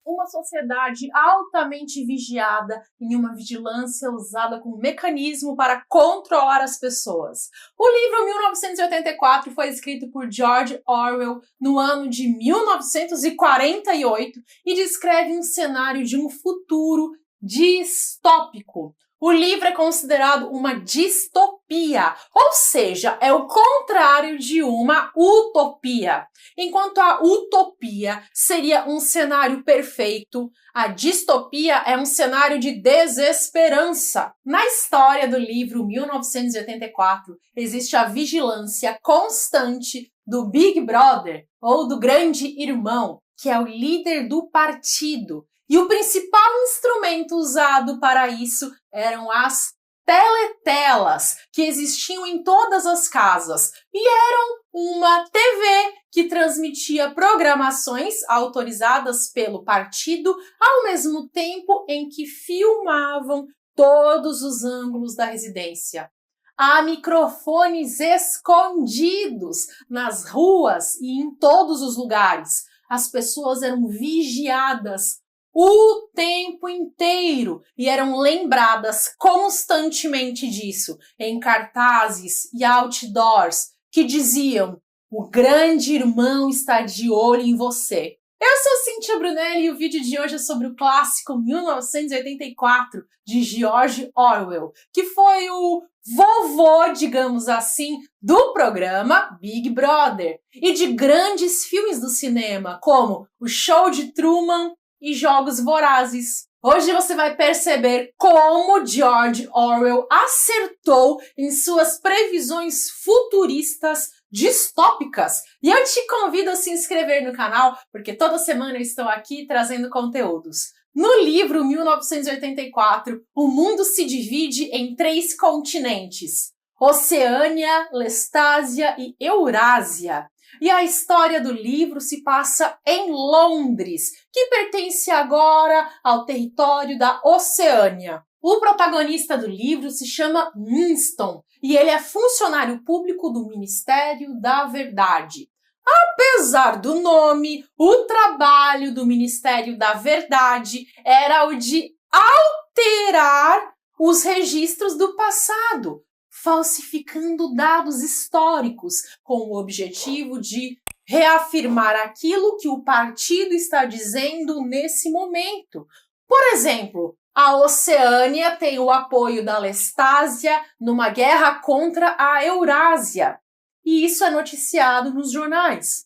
uma sociedade altamente vigiada em uma vigilância usada como mecanismo para controlar as pessoas. O livro 1984 foi escrito por George Orwell no ano de 1948 e descreve um cenário de um futuro distópico. O livro é considerado uma distopia, ou seja, é o contrário de uma utopia. Enquanto a utopia seria um cenário perfeito, a distopia é um cenário de desesperança. Na história do livro 1984, existe a vigilância constante do Big Brother, ou do Grande Irmão, que é o líder do partido. E o principal instrumento usado para isso eram as teletelas, que existiam em todas as casas e eram uma TV que transmitia programações autorizadas pelo partido, ao mesmo tempo em que filmavam todos os ângulos da residência. Há microfones escondidos nas ruas e em todos os lugares. As pessoas eram vigiadas o tempo inteiro e eram lembradas constantemente disso em cartazes e outdoors que diziam: o grande irmão está de olho em você. Eu sou Cíntia Brunelli e o vídeo de hoje é sobre o clássico 1984 de George Orwell, que foi o vovô, digamos assim, do programa Big Brother e de grandes filmes do cinema, como O Show de Truman e Jogos Vorazes. Hoje você vai perceber como George Orwell acertou em suas previsões futuristas distópicas. E eu te convido a se inscrever no canal, porque toda semana eu estou aqui trazendo conteúdos. No livro 1984, o mundo se divide em 3 continentes: Oceânia, Lestásia e Eurásia. E a história do livro se passa em Londres, que pertence agora ao território da Oceânia. O protagonista do livro se chama Winston e ele é funcionário público do Ministério da Verdade. Apesar do nome, o trabalho do Ministério da Verdade era o de alterar os registros do passado, falsificando dados históricos com o objetivo de reafirmar aquilo que o partido está dizendo nesse momento. Por exemplo, a Oceânia tem o apoio da Lestásia numa guerra contra a Eurásia, e isso é noticiado nos jornais.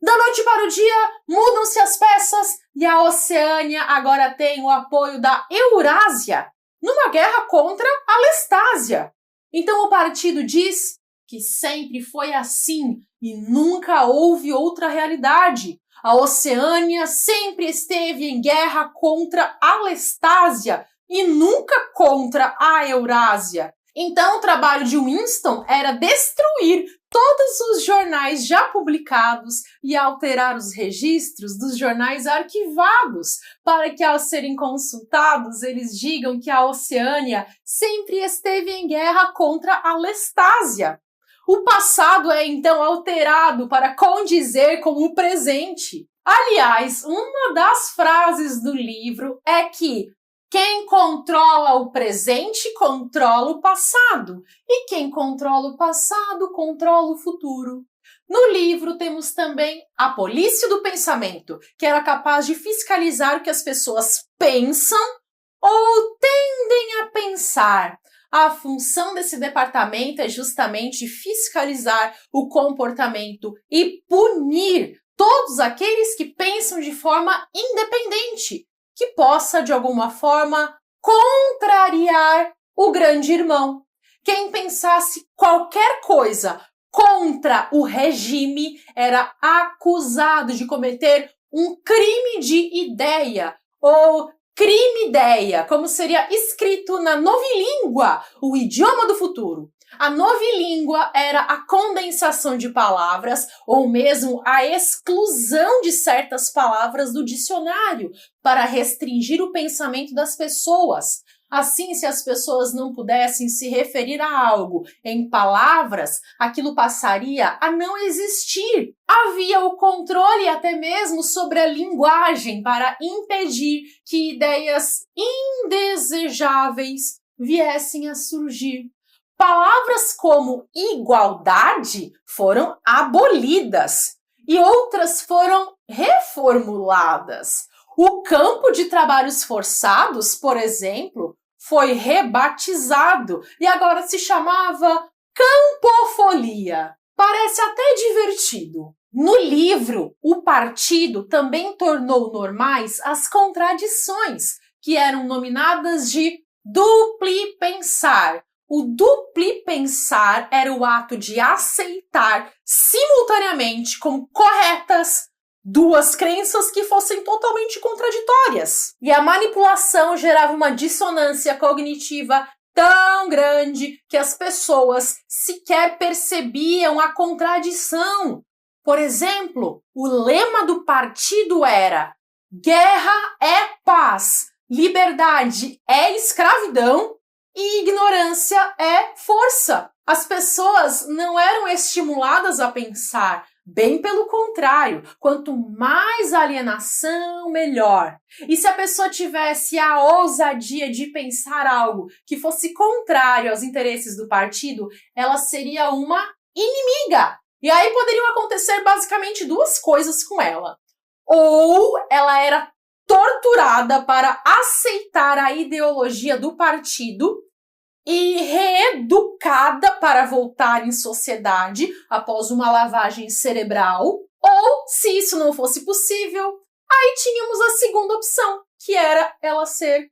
Da noite para o dia, mudam-se as peças e a Oceânia agora tem o apoio da Eurásia numa guerra contra a Lestásia. Então o partido diz que sempre foi assim e nunca houve outra realidade. A Oceânia sempre esteve em guerra contra a Lestásia e nunca contra a Eurásia. Então o trabalho de Winston era destruir todos os jornais já publicados e alterar os registros dos jornais arquivados, para que ao serem consultados eles digam que a Oceânia sempre esteve em guerra contra a Lestásia. O passado é então alterado para condizer com o presente. Aliás, uma das frases do livro é que quem controla o presente controla o passado, e quem controla o passado controla o futuro. No livro temos também a polícia do pensamento, que era capaz de fiscalizar o que as pessoas pensam ou tendem a pensar. A função desse departamento é justamente fiscalizar o comportamento e punir todos aqueles que pensam de forma independente, que possa, de alguma forma, contrariar o grande irmão. Quem pensasse qualquer coisa contra o regime era acusado de cometer um crime de ideia, ou crime-ideia, como seria escrito na novilíngua, o idioma do futuro. A novilíngua era a condensação de palavras ou mesmo a exclusão de certas palavras do dicionário para restringir o pensamento das pessoas. Assim, se as pessoas não pudessem se referir a algo em palavras, aquilo passaria a não existir. Havia o controle até mesmo sobre a linguagem para impedir que ideias indesejáveis viessem a surgir. Palavras como igualdade foram abolidas e outras foram reformuladas. O campo de trabalhos forçados, por exemplo, foi rebatizado e agora se chamava campofolia. Parece até divertido. No livro, o partido também tornou normais as contradições, que eram nominadas de duplipensar. O duplipensar era o ato de aceitar simultaneamente como corretas duas crenças que fossem totalmente contraditórias. E a manipulação gerava uma dissonância cognitiva tão grande que as pessoas sequer percebiam a contradição. Por exemplo, o lema do partido era: guerra é paz, liberdade é escravidão e ignorância é força. As pessoas não eram estimuladas a pensar. Bem pelo contrário, quanto mais alienação, melhor. E se a pessoa tivesse a ousadia de pensar algo que fosse contrário aos interesses do partido, ela seria uma inimiga. E aí poderiam acontecer basicamente duas coisas com ela. Ou ela era torturada para aceitar a ideologia do partido e reeducada para voltar em sociedade após uma lavagem cerebral, ou, se isso não fosse possível, aí tínhamos a segunda opção, que era ela ser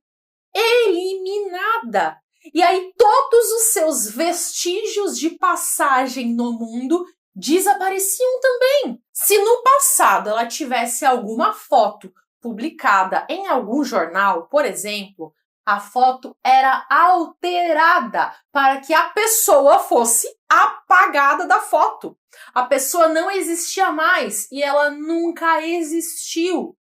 eliminada. E aí todos os seus vestígios de passagem no mundo desapareciam também. Se no passado ela tivesse alguma foto publicada em algum jornal, por exemplo, a foto era alterada para que a pessoa fosse apagada da foto. A pessoa não existia mais e ela nunca existiu.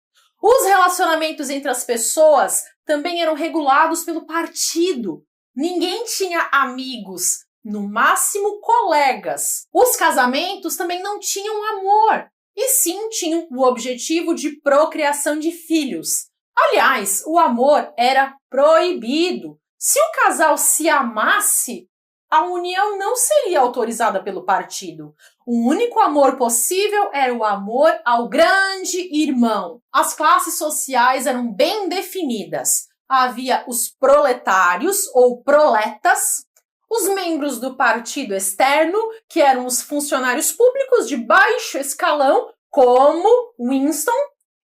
Os relacionamentos entre as pessoas também eram regulados pelo partido. Ninguém tinha amigos, no máximo colegas. Os casamentos também não tinham amor, e sim tinham o objetivo de procriação de filhos. Aliás, o amor era proibido. Se o casal se amasse, a união não seria autorizada pelo partido. O único amor possível era o amor ao grande irmão. As classes sociais eram bem definidas. Havia os proletários ou proletas, os membros do partido externo, que eram os funcionários públicos de baixo escalão, como Winston,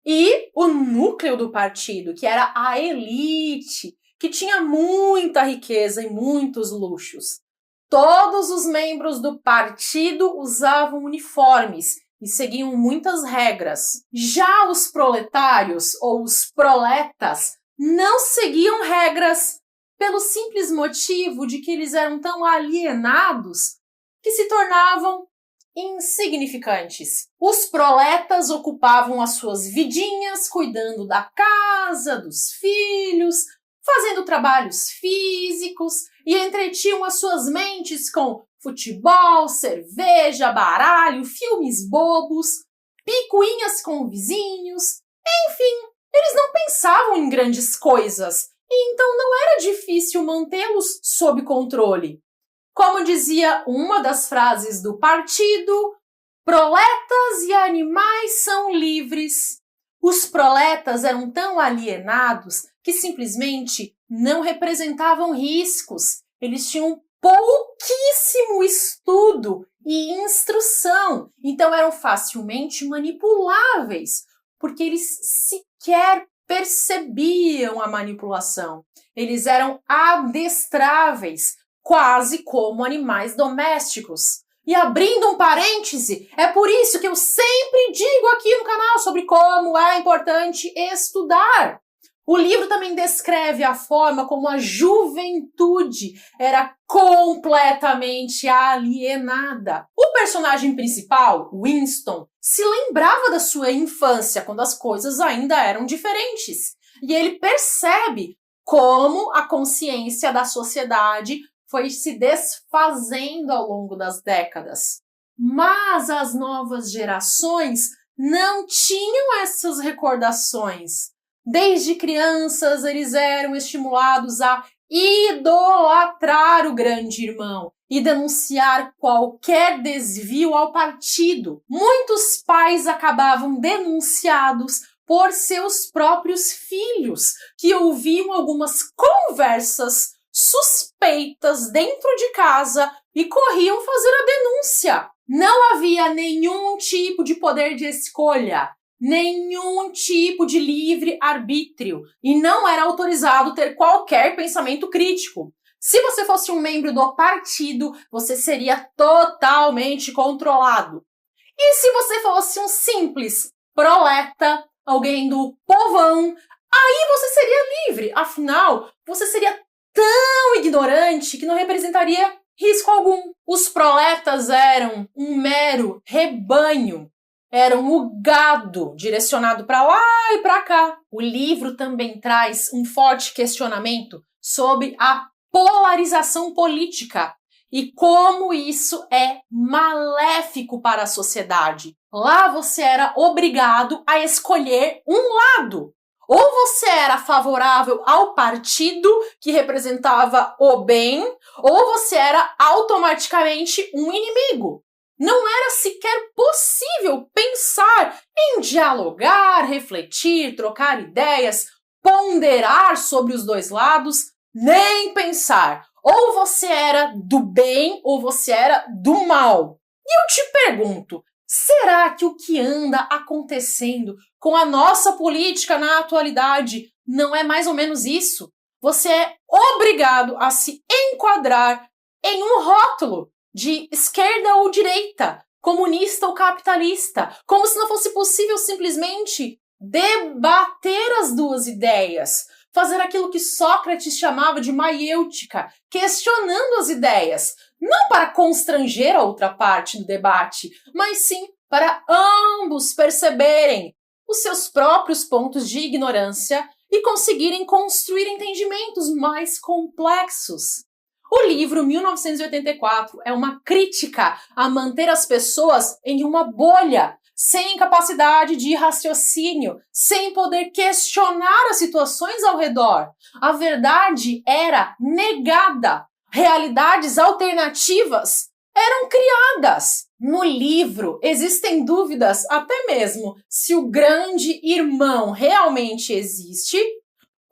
e o núcleo do partido, que era a elite, que tinha muita riqueza e muitos luxos. Todos os membros do partido usavam uniformes e seguiam muitas regras. Já os proletários, ou os proletas, não seguiam regras pelo simples motivo de que eles eram tão alienados que se tornavam insignificantes. Os proletas ocupavam as suas vidinhas, cuidando da casa, dos filhos, fazendo trabalhos físicos e entretinham as suas mentes com futebol, cerveja, baralho, filmes bobos, picuinhas com vizinhos, enfim, eles não pensavam em grandes coisas e então não era difícil mantê-los sob controle. Como dizia uma das frases do partido, proletas e animais são livres. Os proletas eram tão alienados que simplesmente não representavam riscos. Eles tinham pouquíssimo estudo e instrução, então eram facilmente manipuláveis, porque eles sequer percebiam a manipulação. Eles eram adestráveis, quase como animais domésticos. E abrindo um parêntese, é por isso que eu sempre digo aqui no canal sobre como é importante estudar. O livro também descreve a forma como a juventude era completamente alienada. O personagem principal, Winston, se lembrava da sua infância, quando as coisas ainda eram diferentes. E ele percebe como a consciência da sociedade foi se desfazendo ao longo das décadas. Mas as novas gerações não tinham essas recordações. Desde crianças, eles eram estimulados a idolatrar o grande irmão e denunciar qualquer desvio ao partido. Muitos pais acabavam denunciados por seus próprios filhos, que ouviam algumas conversas suspeitas dentro de casa e corriam fazer a denúncia. Não havia nenhum tipo de poder de escolha, nenhum tipo de livre-arbítrio e não era autorizado ter qualquer pensamento crítico. Se você fosse um membro do partido, você seria totalmente controlado. E se você fosse um simples proleta, alguém do povão, aí você seria livre. Afinal, você seria tão ignorante que não representaria risco algum. Os proletas eram um mero rebanho. Eram o gado direcionado para lá e para cá. O livro também traz um forte questionamento sobre a polarização política e como isso é maléfico para a sociedade. Lá você era obrigado a escolher um lado. Ou você era favorável ao partido que representava o bem, ou você era automaticamente um inimigo. Não era sequer possível pensar em dialogar, refletir, trocar ideias, ponderar sobre os dois lados, nem pensar. Ou você era do bem ou você era do mal. E eu te pergunto, será que o que anda acontecendo com a nossa política na atualidade não é mais ou menos isso? Você é obrigado a se enquadrar em um rótulo de esquerda ou direita, comunista ou capitalista, como se não fosse possível simplesmente debater as duas ideias, fazer aquilo que Sócrates chamava de maiêutica, questionando as ideias, não para constranger a outra parte do debate, mas sim para ambos perceberem os seus próprios pontos de ignorância e conseguirem construir entendimentos mais complexos. O livro 1984 é uma crítica a manter as pessoas em uma bolha, sem capacidade de raciocínio, sem poder questionar as situações ao redor. A verdade era negada. Realidades alternativas eram criadas. No livro existem dúvidas até mesmo se o grande irmão realmente existe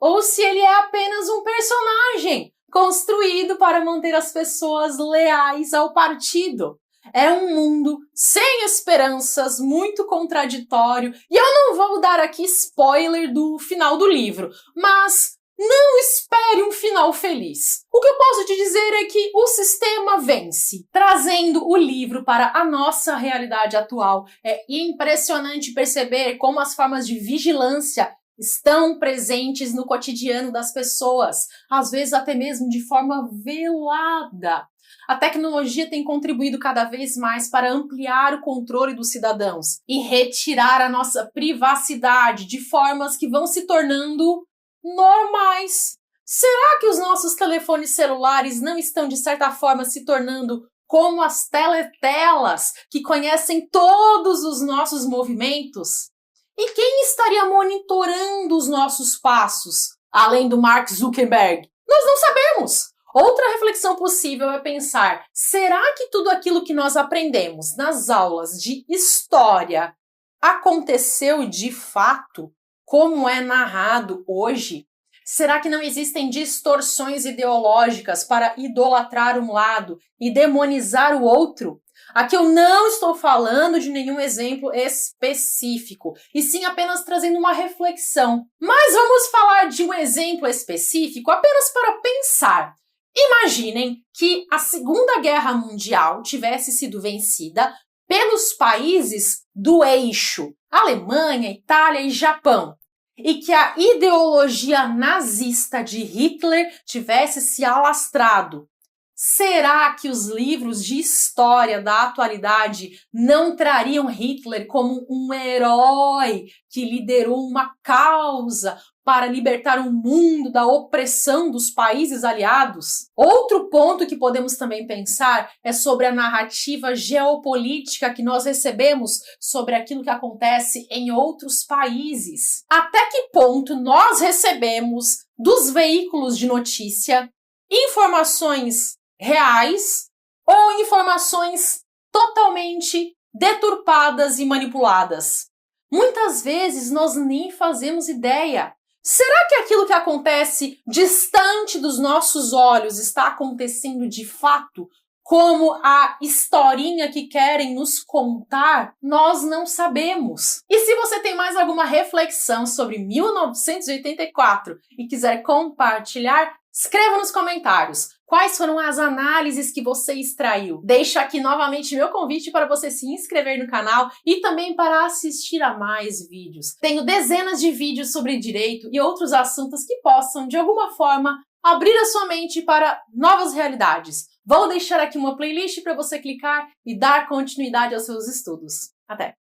ou se ele é apenas um personagem construído para manter as pessoas leais ao partido. É um mundo sem esperanças, muito contraditório, e eu não vou dar aqui spoiler do final do livro, mas não espere um final feliz. O que eu posso te dizer é que o sistema vence, trazendo o livro para a nossa realidade atual. É impressionante perceber como as formas de vigilância estão presentes no cotidiano das pessoas, às vezes até mesmo de forma velada. A tecnologia tem contribuído cada vez mais para ampliar o controle dos cidadãos e retirar a nossa privacidade de formas que vão se tornando normais. Será que os nossos telefones celulares não estão, de certa forma, se tornando como as teletelas que conhecem todos os nossos movimentos? E quem estaria monitorando os nossos passos, além do Mark Zuckerberg? Nós não sabemos. Outra reflexão possível é pensar, será que tudo aquilo que nós aprendemos nas aulas de história aconteceu de fato, como é narrado hoje? Será que não existem distorções ideológicas para idolatrar um lado e demonizar o outro? Aqui eu não estou falando de nenhum exemplo específico, e sim apenas trazendo uma reflexão. Mas vamos falar de um exemplo específico apenas para pensar. Imaginem que a Segunda Guerra Mundial tivesse sido vencida pelos países do eixo, Alemanha, Itália e Japão, e que a ideologia nazista de Hitler tivesse se alastrado. Será que os livros de história da atualidade não trariam Hitler como um herói que liderou uma causa para libertar o mundo da opressão dos países aliados? Outro ponto que podemos também pensar é sobre a narrativa geopolítica que nós recebemos sobre aquilo que acontece em outros países. Até que ponto nós recebemos dos veículos de notícia informações reais ou informações totalmente deturpadas e manipuladas? Muitas vezes nós nem fazemos ideia. Será que aquilo que acontece distante dos nossos olhos está acontecendo de fato, como a historinha que querem nos contar? Nós não sabemos. E se você tem mais alguma reflexão sobre 1984 e quiser compartilhar, escreva nos comentários. Quais foram as análises que você extraiu? Deixo aqui novamente meu convite para você se inscrever no canal e também para assistir a mais vídeos. Tenho dezenas de vídeos sobre direito e outros assuntos que possam, de alguma forma, abrir a sua mente para novas realidades. Vou deixar aqui uma playlist para você clicar e dar continuidade aos seus estudos. Até!